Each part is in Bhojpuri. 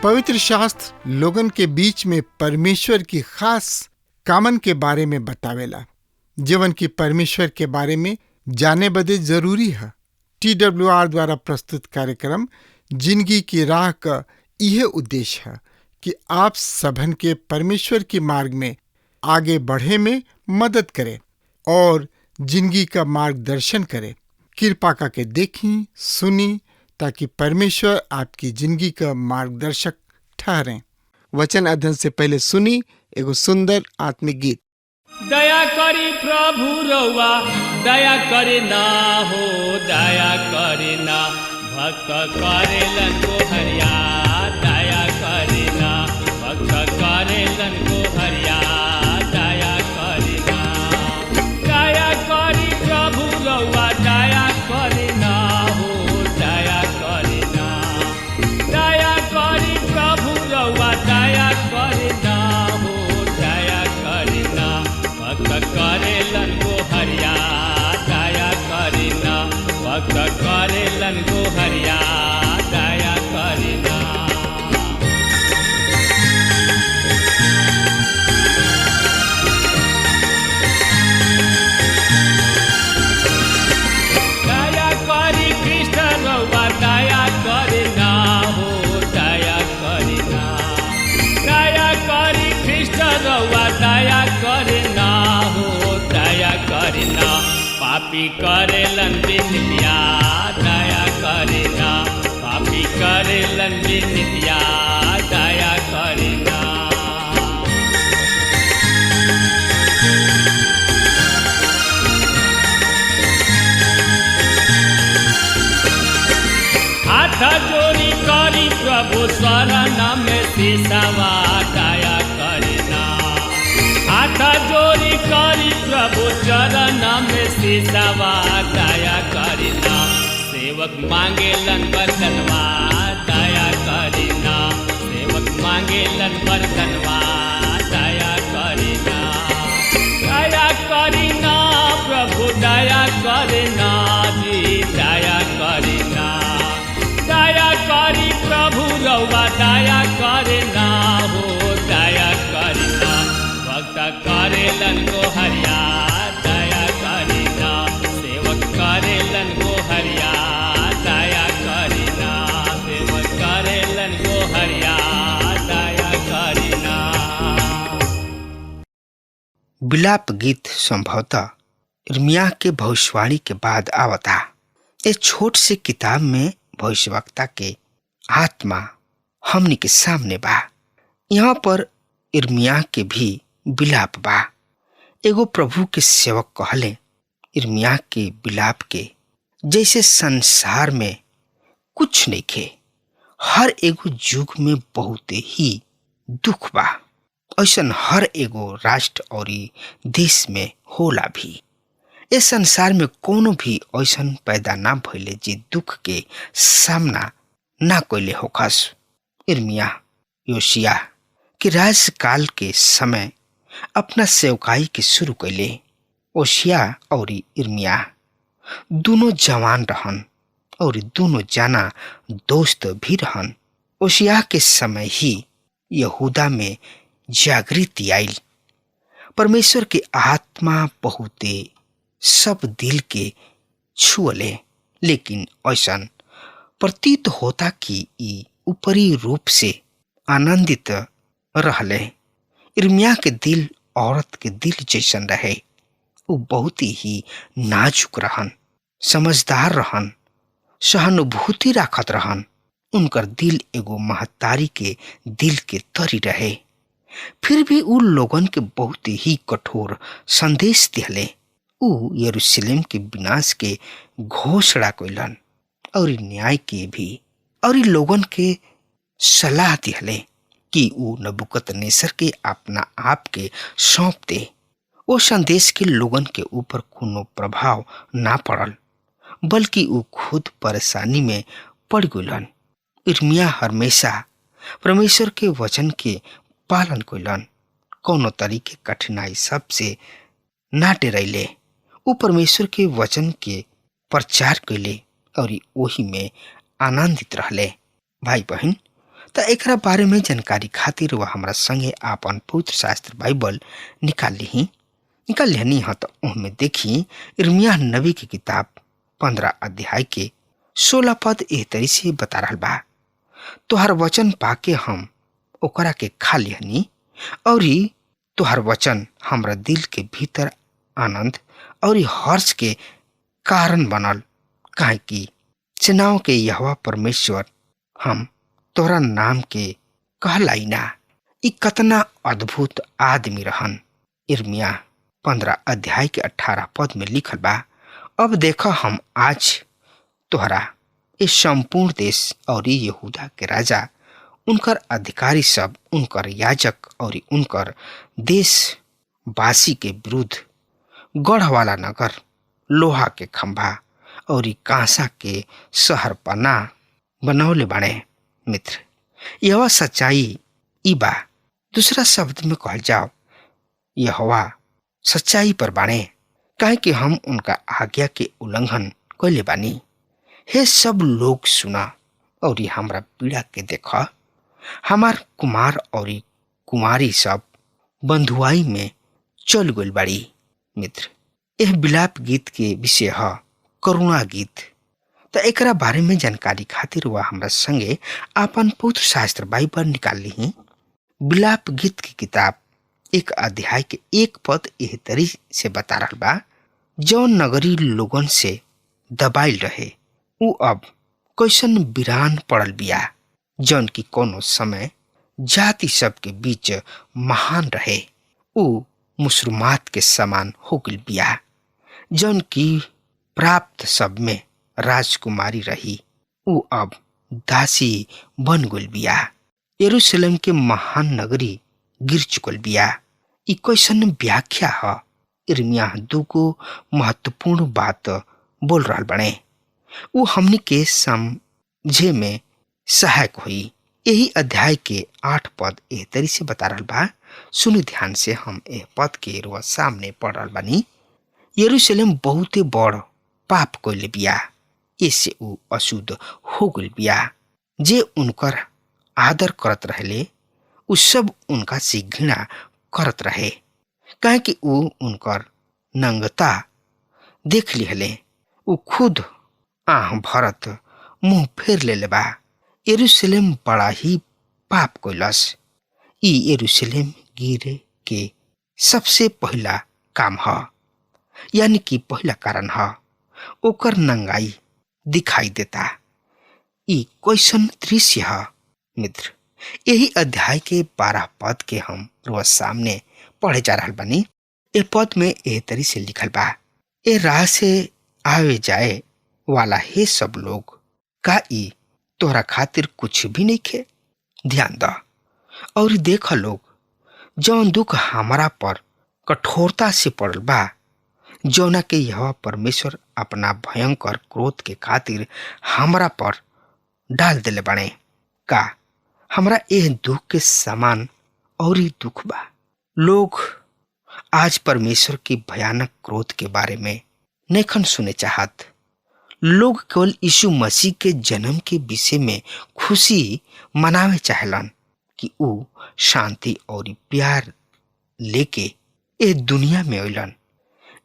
पवित्र शास्त्र लोगन के बीच में परमेश्वर की खास कामन के बारे में बतावेला, जीवन की परमेश्वर के बारे में जाने बदे जरूरी है। TWR द्वारा प्रस्तुत कार्यक्रम जिंदगी की राह का यह उद्देश्य है कि आप सबन के परमेश्वर के मार्ग में आगे बढ़े में मदद करे और जिंदगी का मार्गदर्शन करे। कृपा करके देखी सुनी ताकि परमेश्वर आपकी जिंदगी का मार्गदर्शक ठहरें। वचन अध्ययन से पहले सुनी एगो सुंदर आत्मिक गीत। दया करी प्रभु रउआ दया करे ना हो, दया करे ना भक्त करेलन को हरिया, दया करे ना भक्त करेलन को हरिया, दया करे ना। दया करी प्रभु रउआ दया करे ना हो, दया करे ना। दया करी प्रभु रउआ दया करे ना हो, दया करे ना भक्त करेलन को हरिया, दया करे ना भक्त करेलन को हरिया, दया करे ना। दया करी कृष्ण रउआ दया करे ना हो, दया करे ना। दया करी कृष्ण रउआ दया करे ना हो, दया करे ना। पापी करेलन बिनतिया, दया करे ना। पापी करेलन बिनतिया, दया करे ना। हाथ जोड़ी करी प्रभु शरण में सिसवा, दया करे ना। हाथ जोड़ी करी प्रभु चरण में सिसवा, दया करे ना। सेवक मांगेलन बरतनवा, दया करे ना। सेवक मांगेलन बरतनवा, दया करे ना। दया करे ना प्रभु दया करे ना जी, दया करे ना। दया करी प्रभु रउआ दया करे ना हो, दया करे ना भक्त करेलन को हरिया, दया करे ना। सेवक करेलन को हरिया, दया करे ना। सेवक करेलन को हरिया, दया करे ना। विलाप गीत संभवतः यिर्मयाह के भविष्यवाणी के बाद आवता। इस छोट से किताब में भविष्यवक्ता के आत्मा हमनी के सामने बा। यहाँ पर यिर्मयाह के भी विलाप बा। एगो प्रभु के सेवक कहले यिर्मयाह के विलाप के जैसे संसार में कुछ नहीं खे, हर एगो युग में बहुत ही दुख बा। ऐसन हर एगो राष्ट्र और देश में होला भी। इस संसार में कोनो भी ऐसन पैदा ना भइले जे दुख के सामना ना कइले होखस। यिर्मयाह योशिय्याह के राजकाल के समय अपना सेवकाई के शुरू कइले। योशिय्याह और यिर्मयाह दोनों जवान रहन और दोनों जाना दोस्त भी रहन। योशिय्याह के समय ही यहूदा में जागृति आइल। परमेश्वर के आत्मा बहुते सब दिल के छुअले, लेकिन ऐसन प्रतीत होता कि ई ऊपरी रूप से आनंदित रहले। यिर्मयाह के दिल औरत के दिल जैसन रहे। वो बहुत ही नाजुक रहन, समझदार रहन, सहानुभूति राखत रहन। उनकर दिल एगो महतारी के दिल के तरी रहे। फिर भी उ लोगन के बहुत ही कठोर संदेश दिहले। उ यरूशलेम के विनाश के घोषणा कइलन और न्याय के भी, और लोगन के सलाह दिहले कि ऊ नबूकदनेस्सर के अपना आप के सौंप दे। वो संदेश के लोगन के ऊपर कोनो प्रभाव ना पड़ल, बल्कि ऊ खुद परेशानी में पड़ गइलन। इर्मिया हमेशा परमेश्वर के वचन के पालन कइलन, कोनो तरीके कठिनाई सबसे ना डरैले। ऊ परमेश्वर के वचन के प्रचार कैले और ओही में आनंदित रहले। भाई बहन, त एकरा बारे में जानकारी खातिर वह हमरा संगे आपन पवित्र शास्त्र बाइबल निकाल लेनी ह। तो उनमें देखी इर्मिया नबी की किताब 15 अध्याय के 16 पद एह तरी से बता रहल बा। तोहर वचन पाके हम ओकरा के खा लिहनी और तोहर वचन हमरा दिल के भीतर आनंद और हर्ष के कारण बनल, काहे कि सेनाओं के यहोवा परमेश्वर हम तोरा नाम के कहलाइना। ई कतना अद्भुत आदमी रहन। इर्मिया 15 अध्याय के 18 पद में लिखल बा, अब देखो हम आज तोहरा इस संपूर्ण देश और यहूदा के राजा, उनकर अधिकारी सब, उनकर याजक और उनकर देशवासी के विरुद्ध गढ़ वाला नगर, लोहा के खंभा और कांसा के शहर पना बनौले बाणे। मित्र, यह सच्चाई ई बा। दूसरा शब्द में कहल जाओ, यहोवा सच्चाई पर बाणे, काहे कि हम उनका आज्ञा के उल्लंघन कैले बानी। हे सब लोग सुना और हमरा पीड़ा के देखा। हमार कुमार और कुमारी सब बंधुआई में चल गइल बाड़ी। मित्र, यह विलाप गीत के विषय है करुणा गीत। तो एकरा बारे में जानकारी खातिर वह हमरा संगे आपन पवित्र शास्त्र बाइबल निकाल ली। विलाप गीत की किताब 1 अध्याय के 1 पद एह तरी से बता रहल बा, जौन नगरी लोगन से दबाइल रहे ऊ अब कैसन वीरान पड़ल बिया, जौन की कोनो समय जाति सब के बीच महान रहे। ऊ मुसरुमात के समान हो गइल बिया, जौन की प्राप्त सब में राजकुमारी रही। ऊ अब दासी बन गइल बिया। यरूशलेम के महान नगरी गिर चुकल बिया। ई कैसन व्याख्या है। इर्मिया 2 महत्वपूर्ण बात बोल रहल बने। ऊ हमनी के समझे में सहायक हुई। यही अध्याय के 8 पद एह तरी से बता रहल बा। सुनी ध्यान से, हम एह पद के रुआ सामने पढ़ रहल बानी। यरूशलेम बहुते बड़ पाप कइले बिया, इससे ऊ अशुद्ध हो गइल बिया। जे उनकर आदर करत रहले ऊ सब उनका से घृणा करत रहे, काहे कि ऊ उनकर नंगता देख लिहले। ऊ खुद आह भरत मुंह फेर लेले बा। यरूशलेम बड़ा ही पाप कइलस। ई यरूशलेम गिरे के सबसे पहला काम है, यानी कि पहला कारण है। ओकर नंगाई दिखाई देता। ई कैसन दृश्य है। मित्र, यही अध्याय के 12 पद के हम रोज सामने पढ़े जा रहल बानी। ए पद में एह तरी से लिखल बा, ए राह से आवे जाए वाला हे सब लोग, का ई तोहरा खातिर कुछ भी नहीं खे? ध्यान द और देख लोग, जौन दुख हमारा पर कठोरता से पड़ल बा, जौना के यह परमेश्वर अपना भयंकर क्रोध के खातिर हमरा पर डाल दिले बाणे। का हमरा एह दुख के समान और ही दुख बा? लोग आज परमेश्वर की भयानक क्रोध के बारे में नैखन सुने चाहत। लोग केवल यीशु मसीह के जन्म के विषय में खुशी मनावे चाहेलन कि ऊ शांति और प्यार लेके ए दुनिया में अइलन।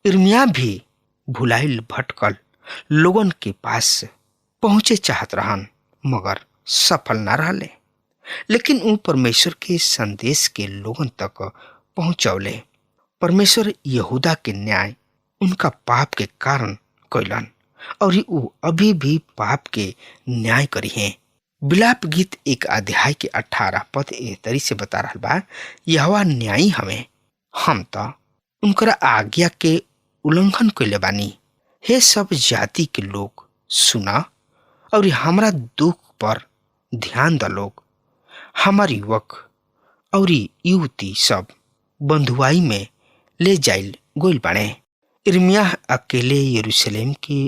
इर्मिया भी भुलाइल भटकल लोगन के पास पहुंचे चाहत रहन, मगर सफल ना रहले। लेकिन ऊ परमेश्वर के संदेश के लोगन तक पहुंचौले। परमेश्वर यहूदा के न्याय उनका पाप के कारण कैलन और ऊ अभी भी पाप के न्याय करी है। विलाप गीत 1 अध्याय के 18 पद एह तरी से बता रहल बा, यहोवा न्यायी हमें, हम तो उनकर आज्ञा के उल्लंघन कैले बानी। हे सब जाति के लोग सुना और हमरा दुख पर ध्यान द लोग, हमार युवक और युवती सब बंधुआई में ले जाइल गोइल बाणे। यिर्मयाह अकेले यरूशलेम के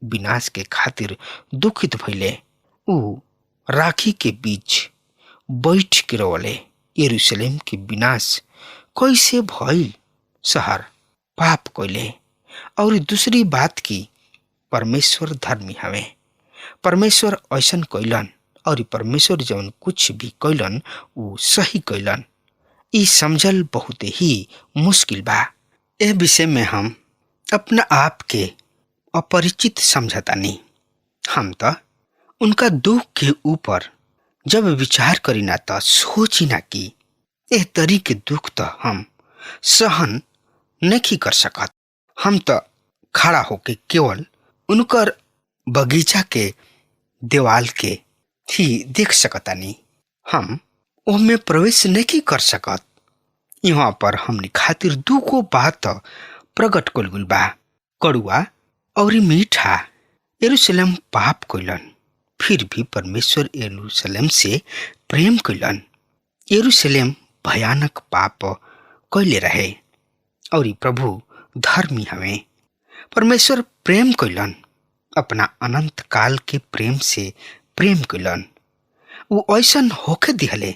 विनाश के खातिर दुखित भइले। ऊ राखी के बीच बैठ के रोले। यरूशलेम के विनाश कैसे भइल? शहर पाप कइले। और दूसरी बात की परमेश्वर धर्मी हवे। परमेश्वर ऐसन कइलन और परमेश्वर जौन कुछ भी कइलन ऊ सही कइलन। ई समझल बहुत ही मुश्किल बा। ए विषय में हम अपना आप के अपरिचित समझतानी। हम तो उनका दुख के ऊपर जब विचार करी ना तो सोची ना कि एह तरी के दुख तो हम सहन नहीं कर सकत। हम तो खड़ा होके केवल उनकर बगीचा के दीवाल के ही देख सकतानी। हम ओमे प्रवेश नहीं कर सकत। यहाँ पर हमने खातिर दुगो बात प्रकट कइल गइल बा, कड़ुआ और मीठा। यरूशलेम पाप कइलन, फिर भी परमेश्वर यरूशलेम से प्रेम कइलन। यरूशलेम भयानक पाप कइले रहे और प्रभु धर्मी हवे। परमेश्वर प्रेम कइलन, अपना अनंत काल के प्रेम से प्रेम कइलन। वो ऐसन होके दिहले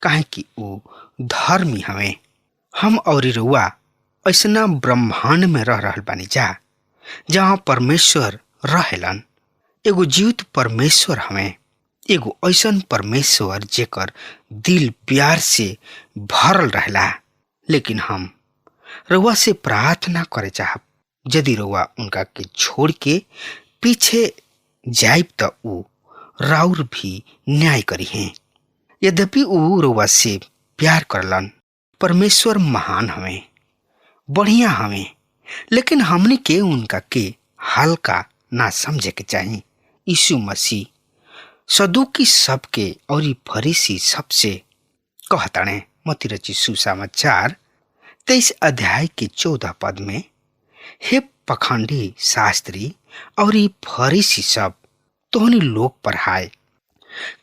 काहे कि वो धर्मी हवे। हम और रउआ ऐसना ब्रह्मांड में रह रहल बानी जा जहाँ परमेश्वर रहेलन। एगो जीवित परमेश्वर हवे, एगो ऐसन परमेश्वर जेकर दिल प्यार से भरल रहेला। लेकिन हम रउआ से प्रार्थना करे चाहब, यदि रउआ उनका के छोड़ के पीछे जाइब तो ऊ राउर भी न्याय करी हैं। यद्यपि ऊ रउआ से प्यार करलन। परमेश्वर महान हवे, बढ़िया हवे, लेकिन हमने के उनका के हल्का ना समझे के चाहिए। यीशु मसीह सदुकी सबके और फरीसी सबसे कहताणे। मत्ती रचित सुसमाचार 23 अध्याय के 14 पद में, हे पखंडी शास्त्री और फरीसी सब, तोहनी लोग पर हाय,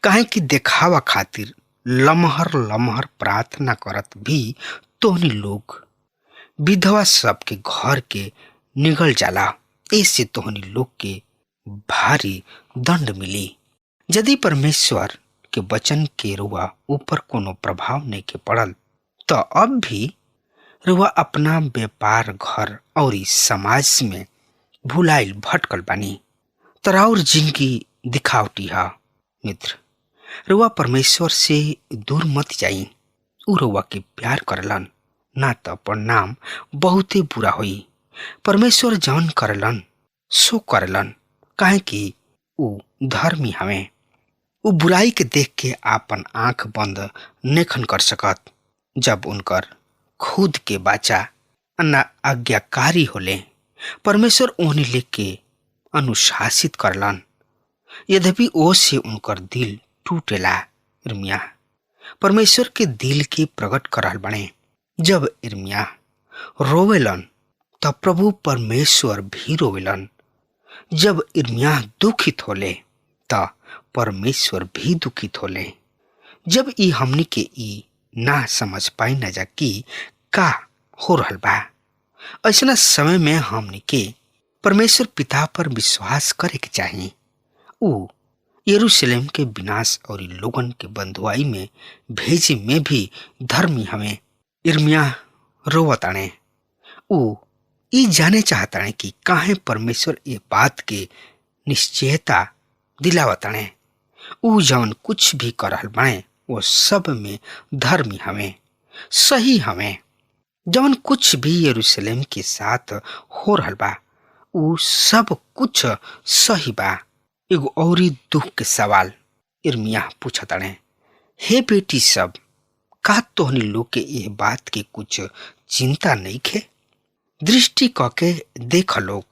काहे कि देखावा खातिर लमहर लमहर प्रार्थना करत भी तोहनी लोग विधवा सबके घर के निगल जाला। ऐसे तोहनी लोग के भारी दंड मिली। यदि परमेश्वर के वचन के रुआ ऊपर कोनो प्रभाव नहीं के पड़ल तो अब भी रुआ अपना व्यापार, घर और समाज में भुलाइल भटकल बानी। तराउर जिंदगी दिखावटी है। मित्र, रुआ परमेश्वर से दूर मत जाई। उ रुआ के प्यार करलन, ना तो परिणाम बहुते बुरा होई। परमेश्वर जौन करलन सो करलन, काहे कि उ धर्मी हवे। उ बुराई के देख के आपन आंख बंद नेखन कर सकत। जब उनकर खुद के बाचा अन्ना आज्ञाकारी होले, परमेश्वर उन्हें लेके अनुशासित करलन। यद्यपि ओ से उनकर दिल टूटेला। यिर्मयाह परमेश्वर के दिल के प्रकट करल बने। जब यिर्मयाह रोवेलन तब प्रभु परमेश्वर भी रोवेलन। जब यिर्मयाह दुखित होले तब परमेश्वर भी दुखित होले। जब ई हमनी के ई ना समझ पाई न जा कि का हो रहल बा, ऐसा समय में हमनी के परमेश्वर पिता पर विश्वास करे के चाहिए। उ यरूशलेम के विनाश और लोगन के बंधुआई में भेजे में भी धर्मी हमें। यिर्मयाह रोवताणे। उ ई जाने चाहताणे कि काहे परमेश्वर ये बात के निश्चयता दिलावताणे। उ जौन कुछ भी करल बाणे वो सब में धर्मी हमें, सही हमें। जौन कुछ भी यरूशलेम के साथ हो रहल बा उ सब कुछ सही बा। एगो औरी दुख के सवाल यिर्मयाह पूछताणे, हे बेटी सब, का तोहनी लोग के ये बात के कुछ चिंता नहीं खे? दृष्टि कके देख लोग,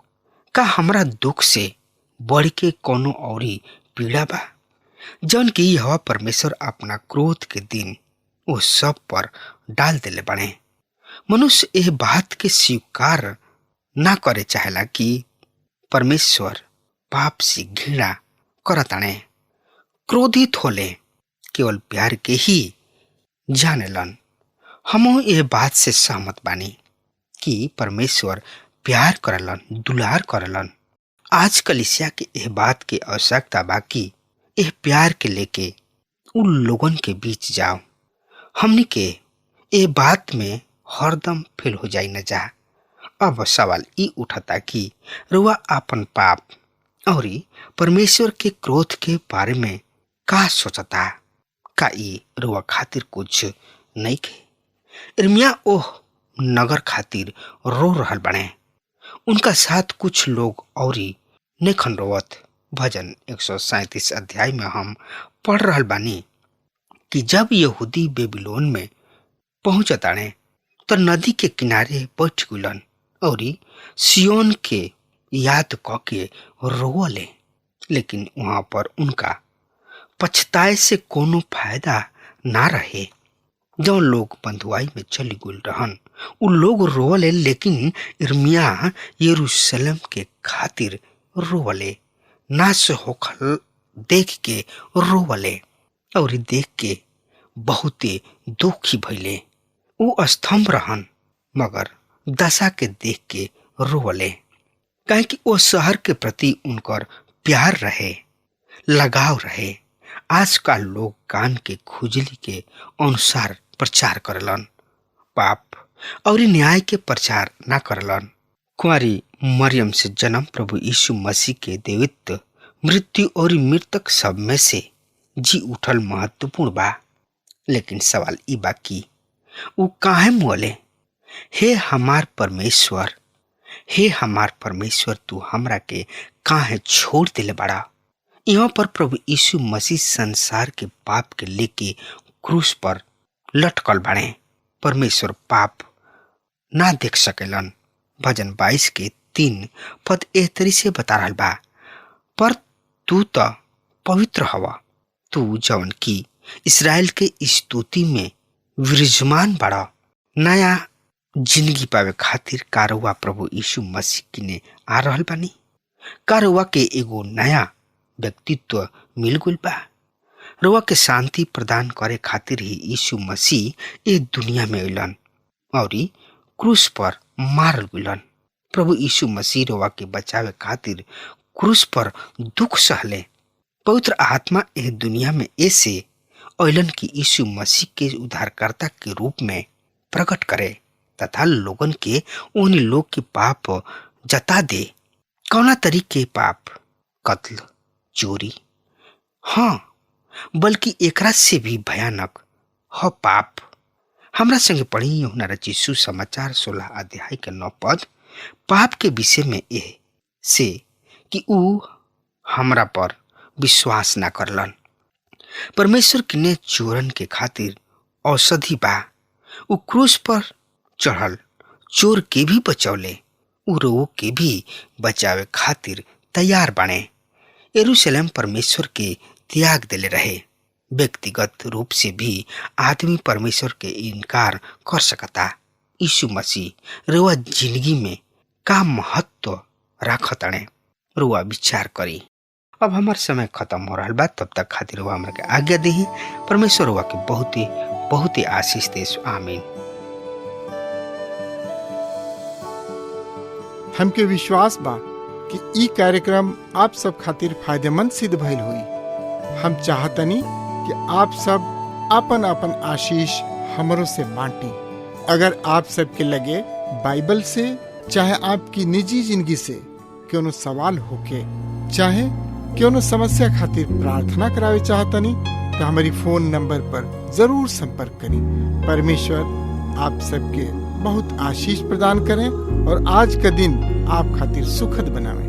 का हमरा दुख से बढ़ के कोनो औरी पीड़ा बा? जौन की यह परमेश्वर अपना क्रोध के दिन वो सब पर डाल देले बने। मनुष्य यह बात के स्वीकार ना करे चाहेला कि परमेश्वर पाप से घृणा करताणे, क्रोधित होले केवल प्यार के ही जानेलन। हम ये बात से सहमत बानी कि परमेश्वर प्यार करलन, दुलार करलन। आज कलीसिया के यह बात के आवश्यकता बा कि यह प्यार के लेके उन लोगन के बीच जाओ। हमनी के ये बात में हरदम फेल हो जाई न जा। अब सवाल ई उठता कि रुआ अपन पाप और परमेश्वर के क्रोध के बारे में का सोचता? का ई रुआ खातिर कुछ नहीं के? इर्मिया ओह नगर खातिर रो रहल बने। उनका साथ कुछ लोग और नेखन रोवत। भजन 137 अध्याय में हम पढ़ रहल बानी कि जब यहूदी बेबीलोन में पहुंचताने तो नदी के किनारे बैठ गुलन और सियोन के याद क के रोवले। लेकिन वहां पर उनका पछताए से कोनो फायदा ना रहे। जो लोग बंधुआई में चली गुल रहन उ लोग रोवले, लेकिन इर्मिया यरूशलेम के खातिर रोवले। नाश होखल देख के रोवले और देख के बहुते दुखी भइले। उ स्तंभ रहन मगर दशा के देख के रोवले, काहे कि वो शहर के प्रति उनकर प्यार रहे, लगाव रहे। आजकल लोग कान के खुजली के अनुसार प्रचार करलन, पाप और न्याय के प्रचार ना करलन। कुंवारी मरियम से जन्म प्रभु यीशु मसीह के देवित्व मृत्यु और मृतक सब में से जी उठल महत्वपूर्ण बा। लेकिन सवाल ई बा कि उ काहे मुअले? हे हमार परमेश्वर, हे हमार परमेश्वर, तू हमरा के काहे छोड़ दिले बड़ा? यहाँ पर प्रभु यीशु मसीह संसार के पाप के लेके क्रूस पर लटकल बाड़े। परमेश्वर पाप ना देख सकेलन। भजन 22 के 3 पद एह तरी से बता रहल बा, पर तू तो पवित्र हवा, तू जवन की इस्राएल के स्तुति में विराजमान बड़ा। नया जिंदगी पावे खातिर कारुआ प्रभु यीशु मसीह किने आ रहल बानी। कारुआ के एगो नया व्यक्तित्व मिल गइल बा। रुआ के शांति प्रदान करे खातिर ही यीशु मसीह ये दुनिया में अइलन और क्रूस पर मारल गइलन। प्रभु यीशु मसीह रुआ के बचावे खातिर क्रूस पर दुख सहले। पवित्र आत्मा यह दुनिया में ऐसे अइलन कि यीशु मसीह के उद्धारकर्ता के रूप में प्रकट करे तथा लोगन के उन लोग के पाप जता दे। कौना तरीके पाप? कत्ल, चोरी, हाँ, बल्कि एकरा से भी भयानक हो पाप। हमरा संगे पढ़ी यूहन्ना रचित सुसमाचार 16 अध्याय के 9 पद पाप के विषय में यह से कि ऊ हमरा पर विश्वास ना करलन। परमेश्वर किने चोरन के खातिर औषधि बा। ऊ क्रूस पर चढ़ल चोर के भी बचौले, ऊ रोग के भी बचावे खातिर तैयार बने। यरूशलेम परमेश्वर के त्याग दिले रहे। व्यक्तिगत रूप से भी आदमी परमेश्वर के इनकार कर सकता। यीशु मसीह रुआ जिंदगी में का महत्व राखताने, रुआ विचार करी। अब हमार समय खत्म हो रहा बा, तब तक खातिर रुआ हमरा के आज्ञा देही। परमेश्वर रुआ के बहुत ही आशीष देस। आमीन। हमके विश्वास बा कि ई कार्यक्रम आप सब खातिर फायदेमंद सिद्ध भइल हुई। हम चाहतनी कि आप सब अपन अपन आशीष हमरों से बांटी। अगर आप सबके लगे बाइबल से चाहे आपकी निजी जिंदगी से कोनो सवाल होके चाहे कोनो समस्या खातिर प्रार्थना करावे चाहतनी तो हमारी फोन नंबर पर जरूर संपर्क करें। परमेश्वर आप सबके बहुत आशीष प्रदान करें और आज का दिन आप खातिर सुखद बनावे।